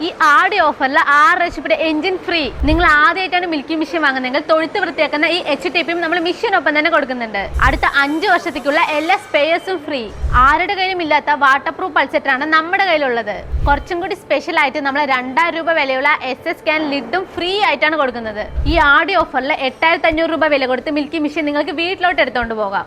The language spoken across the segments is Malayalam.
ഈ ആടി ഓഫറിൽ 6 HP എഞ്ചിൻ ഫ്രീ. നിങ്ങൾ ആദ്യമായിട്ടാണ് മിൽക്കി മെഷീൻ വാങ്ങുന്നതെങ്കിൽ തൊഴുത്ത് വൃത്തിയാക്കുന്ന ഈ HTPയും നമ്മൾ മെഷീനൊപ്പം തന്നെ കൊടുക്കുന്നുണ്ട്. അടുത്ത 5 വർഷത്തേക്കുള്ള എല്ലാ സ്പെയർസും ഫ്രീ. ആരുടെ കയ്യിലും ഇല്ലാത്ത വാട്ടർ പ്രൂഫ് പൾസെറ്ററാണ് നമ്മുടെ കയ്യിലുള്ളത്. കുറച്ചും കൂടി സ്പെഷ്യൽ ആയിട്ട് നമ്മൾ 2000 രൂപ വിലയുള്ള SS സ്കാൻ ലിഡും ഫ്രീ ആയിട്ടാണ് കൊടുക്കുന്നത്. ഈ ആടി ഓഫറിൽ 8500 രൂപ വില കൊടുത്ത് മിൽക്കി മെഷീൻ നിങ്ങൾക്ക് വീട്ടിലോട്ട് എടുത്തുകൊണ്ട് പോകാം.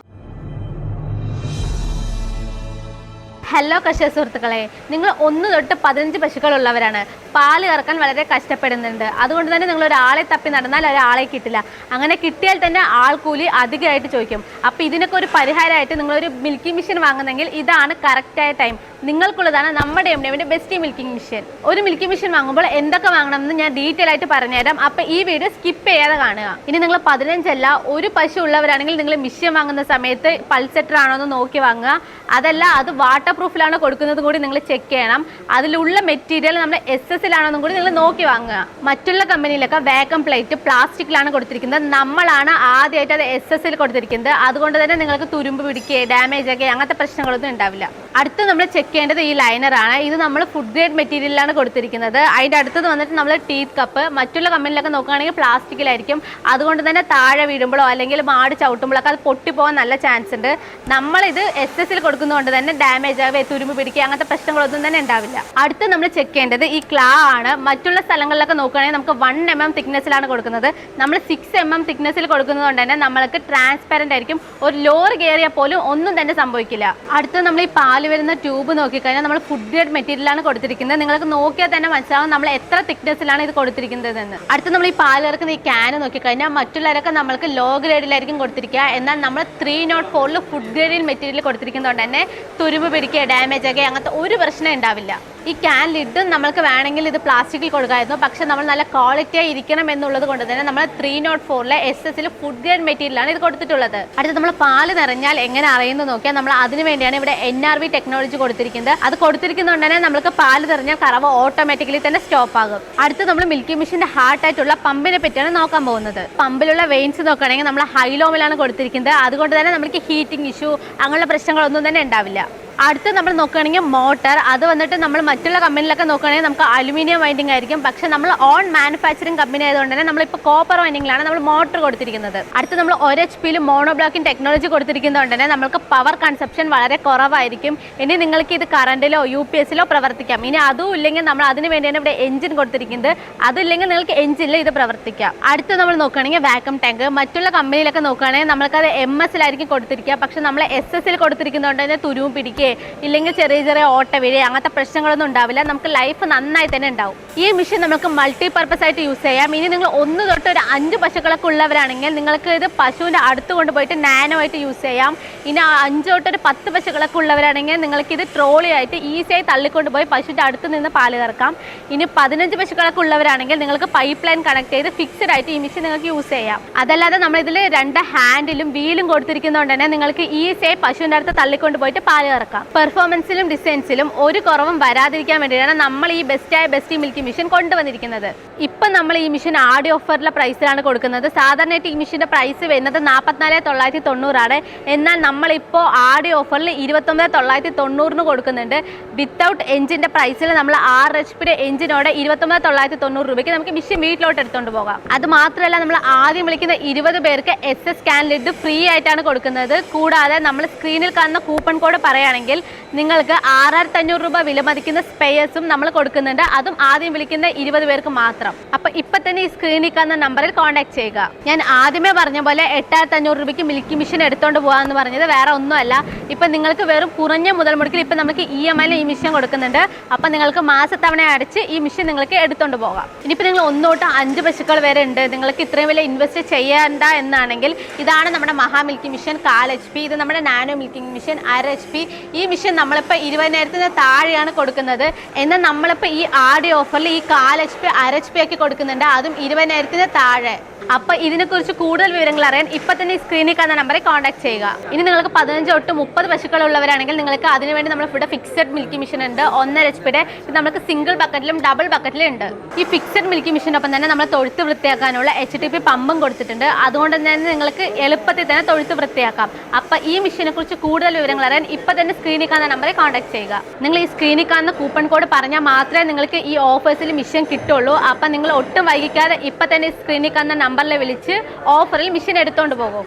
ഹലോ കർഷക സുഹൃത്തുക്കളെ, നിങ്ങൾ 1 തൊട്ട് 15 പശുക്കളുള്ളവരാണ്. പാല് കറക്കാൻ വളരെ കഷ്ടപ്പെടുന്നുണ്ട്. അതുകൊണ്ട് തന്നെ നിങ്ങൾ ഒരാളെ തപ്പി നടന്നാൽ ഒരാളെ കിട്ടില്ല. അങ്ങനെ കിട്ടിയാൽ തന്നെ ആൾക്കൂലി അധികമായിട്ട് ചോദിക്കും. അപ്പോൾ ഇതിനൊക്കെ ഒരു പരിഹാരമായിട്ട് നിങ്ങളൊരു മിൽക്കി മെഷീൻ വാങ്ങുന്നെങ്കിൽ ഇതാണ് കറക്റ്റായ ടൈം. നിങ്ങൾക്കുള്ളതാണ് നമ്മുടെ എംഡിഎമ്മിൻ്റെ ബെസ്റ്റ് മിൽക്കിംഗ് മെഷീൻ. ഒരു മിൽക്കി മെഷീൻ വാങ്ങുമ്പോൾ എന്തൊക്കെ വാങ്ങണമെന്ന് ഞാൻ ഡീറ്റെയിൽ ആയിട്ട് പറഞ്ഞുതരാം. അപ്പോൾ ഈ വീഡിയോ സ്കിപ്പ് ചെയ്യാതെ കാണുക. ഇനി നിങ്ങൾ 15 അല്ല, ഒരു പശു ഉള്ളവരാണെങ്കിൽ നിങ്ങൾ മെഷീൻ വാങ്ങുന്ന സമയത്ത് പൾസെറ്റർ ആണോ എന്ന് നോക്കി വാങ്ങുക. അതല്ല, അത് വാട്ടർ പ്രൂഫിലാണ് കൊടുക്കുന്നത് കൂടി നിങ്ങൾ ചെക്ക് ചെയ്യണം. അതിലുള്ള മെറ്റീരിയൽ നമ്മുടെ SS-ലാണെന്നും കൂടി നിങ്ങൾ നോക്കി വാങ്ങുക. മറ്റുള്ള കമ്പനിയിലൊക്കെ വാക്വം പ്ലേറ്റ് പ്ലാസ്റ്റിക്കിലാണ് കൊടുത്തിരിക്കുന്നത്. നമ്മളാണ് ആദ്യമായിട്ട് അത് SS-ൽ കൊടുത്തിരിക്കുന്നത്. അതുകൊണ്ട് തന്നെ നിങ്ങൾക്ക് തുരുമ്പ് പിടിക്കുക, ഡാമേജ് ആക്കുക, അങ്ങനത്തെ പ്രശ്നങ്ങളൊന്നും ഉണ്ടാവില്ല. അടുത്ത് നമ്മൾ ചെക്ക് ചെയ്യേണ്ടത് ഈ ലൈനറാണ്. ഇത് നമ്മൾ ഫുഡ് ഗ്രേഡ് മെറ്റീരിയലാണ് കൊടുത്തിരിക്കുന്നത്. അതിൻ്റെ അടുത്തത് വന്നിട്ട് നമ്മൾ ടീത്ത് കപ്പ്. മറ്റുള്ള കമ്പനിയിലൊക്കെ നോക്കുകയാണെങ്കിൽ പ്ലാസ്റ്റിക്കിലായിരിക്കും. അതുകൊണ്ട് തന്നെ താഴെ വീഴുമ്പോഴോ അല്ലെങ്കിൽ മാട് ചവിട്ടുമ്പോഴൊക്കെ അത് പൊട്ടിപ്പോകാൻ നല്ല ചാൻസ് ഉണ്ട്. നമ്മളിത് SS-ൽ കൊടുക്കുന്നതുകൊണ്ട് തന്നെ ഡാമേജ് ആവുക, തുരുമ്പ് പിടിക്കുക, അങ്ങനത്തെ പ്രശ്നങ്ങളൊന്നും തന്നെ ഉണ്ടാവില്ല. അടുത്ത് നമ്മൾ ചെക്ക് ചെയ്യേണ്ടത് ഈ ക്ലാ ആണ്. മറ്റുള്ള സ്ഥലങ്ങളിലൊക്കെ നോക്കുകയാണെങ്കിൽ നമുക്ക് 1 mm തിക്നെസ്സിലാണ് കൊടുക്കുന്നത്. നമ്മൾ 6 mm തിക്നെസ്സിൽ കൊടുക്കുന്നതുകൊണ്ട് തന്നെ നമ്മൾക്ക് ട്രാൻസ്പെറൻ്റ് ആയിരിക്കും. ഒരു ലോറി കയറിയാൽ പോലും ഒന്നും തന്നെ സംഭവിക്കില്ല. അടുത്ത് നമ്മൾ ഈ പാല് വരുന്ന ട്യൂബ് നോക്കിക്കഴിഞ്ഞാൽ നമ്മൾ ഫുഡ് ഗ്രേഡ് മെറ്റീരിയലാണ് കൊടുത്തിരിക്കുന്നത്. നിങ്ങൾക്ക് നോക്കിയാൽ തന്നെ മനസ്സിലാവും നമ്മൾ എത്ര തിക്നെസ്സിലാണ് ഇത് കൊടുത്തിരിക്കുന്നതെന്ന്. അടുത്ത് നമ്മൾ ഈ പാല് ഇറക്കുന്ന ഈ ക്യാന് നോക്കിക്കഴിഞ്ഞാൽ മറ്റുള്ളവരൊക്കെ നമ്മൾക്ക് ലോ ഗ്രേഡിലായിരിക്കും കൊടുത്തിരിക്കുക. എന്നാൽ നമ്മൾ 304 ഫുഡ് ഗ്രേഡിൽ മെറ്റീരിയൽ കൊടുത്തിരിക്കുന്നതുകൊണ്ട് തന്നെ തുരുമ്പ് പിടിക്കുക, ഡാമേജ് ആക്കുക, അങ്ങനത്തെ ഒരു പ്രശ്നം ഉണ്ടാവില്ല. ഈ ക്യാൻ ലിഡ് നമ്മൾക്ക് വേണമെങ്കിൽ ഇത് പ്ലാസ്റ്റിക്കിൽ കൊടുക്കാമായിരുന്നു. പക്ഷെ നമ്മൾ നല്ല ക്വാളിറ്റിയായി ഇരിക്കണം എന്നുള്ളത് കൊണ്ട് തന്നെ നമ്മൾ 304 SS-ൽ ഫുഡ് ഗ്രേഡ് മെറ്റീരിയലാണ് ഇത് കൊടുത്തിട്ടുള്ളത്. അടുത്ത് നമ്മൾ പാല് നിറഞ്ഞാൽ എങ്ങനെ അറിയുന്നു നോക്കിയാൽ നമ്മൾ അതിന് വേണ്ടിയാണ് ഇവിടെ NRV ടെക്നോളജി കൊടുത്തിരിക്കുന്നത്. അത് കൊടുത്തിരിക്കുന്നതുകൊണ്ട് തന്നെ നമ്മൾക്ക് പാല് നിറഞ്ഞാൽ കറവ് ഓട്ടോമാറ്റിക്കലി തന്നെ സ്റ്റോപ്പ് ആകും. അടുത്ത് നമ്മൾ മിൽക്കി മെഷീൻ്റെ ഹാർട്ടായിട്ടുള്ള പമ്പിനെ പറ്റിയാണ് നോക്കാൻ പോകുന്നത്. പമ്പിലുള്ള വെയിൻസ് നോക്കുകയാണെങ്കിൽ നമ്മൾ ഹൈലോമിലാണ് കൊടുത്തിരിക്കുന്നത്. അതുകൊണ്ട് തന്നെ നമുക്ക് ഹീറ്റിംഗ് ഇഷ്യൂ അങ്ങനെയുള്ള പ്രശ്നങ്ങളൊന്നും തന്നെ ഉണ്ടാവില്ല. അടുത്ത് നമ്മൾ നോക്കുകയാണെങ്കിൽ മോട്ടർ. അത് വന്നിട്ട് നമ്മൾ മറ്റുള്ള കമ്പനിയിലൊക്കെ നോക്കുകയാണെങ്കിൽ നമുക്ക് അലുമിനിയം വൈൻഡിങ് ആയിരിക്കും. പക്ഷെ നമ്മൾ ഓൺ മാനുഫാക്ചറിങ് കമ്പനി ആയതുകൊണ്ട് തന്നെ നമ്മളിപ്പോൾ കോപ്പർ വൈൻഡിങ്ങിലാണ് നമ്മൾ മോട്ടർ കൊടുത്തിരിക്കുന്നത്. അടുത്ത് നമ്മൾ 1 HP മോണോബ്ലോക്കിംഗ് ടെക്നോളജി കൊടുത്തിരിക്കുന്നതുകൊണ്ട് തന്നെ നമുക്ക് പവർ കൺസപ്ഷൻ വളരെ കുറവായിരിക്കും. ഇനി നിങ്ങൾക്ക് ഇത് കറണ്ടിലോ UPS-ലോ പ്രവർത്തിക്കാം. ഇനി അതും ഇല്ലെങ്കിൽ നമ്മൾ അതിന് വേണ്ടിയാണ് ഇവിടെ എഞ്ചിൻ കൊടുത്തിരിക്കുന്നത്. അതില്ലെങ്കിൽ നിങ്ങൾക്ക് എഞ്ചിനിൽ ഇത് പ്രവർത്തിക്കാം. അടുത്ത് നമ്മൾ നോക്കുകയാണെങ്കിൽ വാക്വം ടാങ്ക്. മറ്റുള്ള കമ്പനിയിലൊക്കെ നോക്കുകയാണെങ്കിൽ നമ്മൾക്കത് MS-ലായിരിക്കും കൊടുത്തിരിക്കുക. പക്ഷെ നമ്മൾ SS-ൽ കൊടുത്തിരിക്കുന്നതുകൊണ്ട് തന്നെ തുരുമ്പ് പിടിക്കുക, ഇല്ലെങ്കിൽ ചെറിയ ചെറിയ ഓട്ട വീഴ്, അങ്ങനത്തെ പ്രശ്നങ്ങളൊന്നും ഉണ്ടാവില്ല. നമുക്ക് ലൈഫ് നന്നായി തന്നെ ഉണ്ടാവും. ഈ മെഷീൻ നമുക്ക് മൾട്ടിപർപ്പസ് ആയിട്ട് യൂസ് ചെയ്യാം. ഇനി നിങ്ങൾ 1 തൊട്ട് ഒരു 5 പശുക്കളൊക്കെ ഉള്ളവരാണെങ്കിൽ നിങ്ങൾക്ക് ഇത് പശുവിൻ്റെ അടുത്ത് കൊണ്ടുപോയിട്ട് നാനോ ആയിട്ട് യൂസ് ചെയ്യാം. ഇനി 5 തൊട്ട് ഒരു 10 പശുക്കളൊക്കെ ഉള്ളവരാണെങ്കിൽ നിങ്ങൾക്ക് ഇത് ട്രോളി ആയിട്ട് ഈസിയായി തള്ളിക്കൊണ്ടുപോയി പശുവിൻ്റെ അടുത്ത് നിന്ന് പാല് കറക്കാം. ഇനി 15 പശുക്കളൊക്കെ ഉള്ളവരാണെങ്കിൽ നിങ്ങൾക്ക് പൈപ്പ് ലൈൻ കണക്ട് ചെയ്ത് ഫിക്സഡ് ആയിട്ട് ഈ മെഷീൻ നിങ്ങൾക്ക് യൂസ് ചെയ്യാം. അതല്ലാതെ നമ്മളിതിൽ 2 ഹാൻഡിലും വീലും കൊടുത്തിരിക്കുന്നതുകൊണ്ട് തന്നെ നിങ്ങൾക്ക് ഈസിയായി പശുവിൻ്റെ അടുത്ത് തള്ളിക്കൊണ്ടുപോയിട്ട് പാല് കറക്കാം. പെർഫോമൻസിലും ഡിസൈൻസിലും ഒരു കുറവും വരാതിരിക്കാൻ വേണ്ടിയാണ് നമ്മൾ ഈ ബെസ്റ്റ് മിൽക്കി മെഷീൻ കൊണ്ടുവന്നിരിക്കുന്നത്. ഇപ്പം നമ്മൾ ഈ മെഷീൻ ആടി ഓഫറിലെ പ്രൈസിലാണ് കൊടുക്കുന്നത്. സാധാരണയായിട്ട് ഈ മെഷീൻ്റെ പ്രൈസ് വരുന്നത് 44,990 ആണ്. എന്നാൽ നമ്മളിപ്പോൾ ആടി ഓഫറിൽ 29,990 കൊടുക്കുന്നുണ്ട്. വിത്തൗട്ട് എഞ്ചിൻ്റെ പ്രൈസിൽ നമ്മൾ 6 HP എഞ്ചിനോടെ 29,990 രൂപയ്ക്ക് നമുക്ക് മെഷീൻ വീട്ടിലോട്ട് എടുത്തുകൊണ്ട് പോകാം. അത് മാത്രമല്ല, നമ്മൾ ആദ്യം വിളിക്കുന്ന 20 പേർക്ക് SS സ്കാൻ ലിഡ് ഫ്രീ ആയിട്ടാണ് കൊടുക്കുന്നത്. കൂടാതെ നമ്മൾ സ്ക്രീനിൽ കാണുന്ന കൂപ്പൺ കോഡ് പറയുകയാണെങ്കിൽ നിങ്ങൾക്ക് 6,500 രൂപ വില മതിക്കുന്ന സ്പെയർസും നമ്മൾ കൊടുക്കുന്നുണ്ട്. അതും ആദ്യം വിളിക്കുന്ന 20 പേർക്ക് മാത്രം. അപ്പോൾ ഇപ്പം തന്നെ ഈ സ്ക്രീനിൽ കാണുന്ന നമ്പറിൽ കോൺടാക്ട് ചെയ്യുക. ഞാൻ ആദ്യമേ പറഞ്ഞ പോലെ 8,500 രൂപയ്ക്ക് മിൽക്കി മെഷീൻ എടുത്തുകൊണ്ട് പോകാമെന്ന് പറഞ്ഞത് വേറെ ഒന്നുമല്ല. ഇപ്പം നിങ്ങൾക്ക് വെറും കുറഞ്ഞ മുതൽ മുടക്കിൽ ഇപ്പം നമുക്ക് EMI-ൽ ഈ മെഷീൻ കൊടുക്കുന്നുണ്ട്. അപ്പം നിങ്ങൾക്ക് മാസത്തവണ അടച്ച് ഈ മെഷീൻ നിങ്ങൾക്ക് എടുത്തുകൊണ്ട് പോകാം. ഇനിയിപ്പോൾ നിങ്ങൾ 1 തൊട്ട് 5 പശുക്കൾ വരെ ഉണ്ട്, നിങ്ങൾക്ക് ഇത്രയും വലിയ ഇൻവെസ്റ്റ് ചെയ്യേണ്ട എന്നാണെങ്കിൽ ഇതാണ് നമ്മുടെ മഹാ മിൽക്കി മെഷീൻ 1/4 HP. ഇത് നമ്മുടെ നാനോ മിൽക്കിംഗ് മെഷീൻ 1/2 HP. ഈ മെഷീൻ നമ്മളിപ്പോൾ 20,000-ന് താഴെയാണ് കൊടുക്കുന്നത്. എന്നാൽ നമ്മളിപ്പോൾ ഈ ആടി ഓഫറിൽ ഈ 1/4 HP 1/2 HP ആക്കി കൊടുക്കുന്നുണ്ട്. അതും 20,000-ന് താഴെ. അപ്പോൾ ഇതിനെക്കുറിച്ച് കൂടുതൽ വിവരങ്ങൾ അറിയാൻ ഇപ്പം തന്നെ ഈ സ്ക്രീനിൽ കാണുന്ന നമ്പറിൽ കോൺടാക്ട് ചെയ്യുക. ഇനി നിങ്ങൾക്ക് 15 തൊട്ട് 30 പശുക്കളുള്ളവരാണെങ്കിൽ നിങ്ങൾക്ക് അതിനുവേണ്ടി നമ്മൾ ഇവിടെ ഫിക്സഡ് മിൽക്കി മെഷീൻ ഉണ്ട് 1.5 HP. ഇത് നമുക്ക് സിംഗിൾ ബക്കറ്റിലും ഡബിൾ ബക്കറ്റിലും ഉണ്ട്. ഈ ഫിക്സഡ് മിൽക്കി മെഷീനൊപ്പം തന്നെ നമ്മൾ തൊഴുത്ത് വൃത്തിയാക്കാനുള്ള HTP പമ്പും കൊടുത്തിട്ടുണ്ട്. അതുകൊണ്ട് തന്നെ നിങ്ങൾക്ക് എളുപ്പത്തിൽ തന്നെ തൊഴുത്ത് വൃത്തിയാക്കാം. അപ്പോൾ ഈ മെഷീനെ കുറിച്ച് കൂടുതൽ വിവരങ്ങൾ അറിയാൻ ഇപ്പം തന്നെ സ്ക്രീനിൽ കാണുന്ന നമ്പറിൽ കോൺടാക്ട് ചെയ്യുക. നിങ്ങൾ ഈ സ്ക്രീനിൽ കാണുന്ന കൂപ്പൺ കോഡ് പറഞ്ഞാൽ മാത്രമേ നിങ്ങൾക്ക് ഈ ഓഫേഴ്സിൽ മിഷൻ കിട്ടുള്ളൂ. അപ്പം നിങ്ങൾ ഒട്ടും വൈകിക്കാതെ ഇപ്പം തന്നെ സ്ക്രീനിൽ കാണുന്ന നമ്പറിൽ വിളിച്ച് ഓഫറിൽ മിഷൻ എടുത്തുകൊണ്ട് പോകും.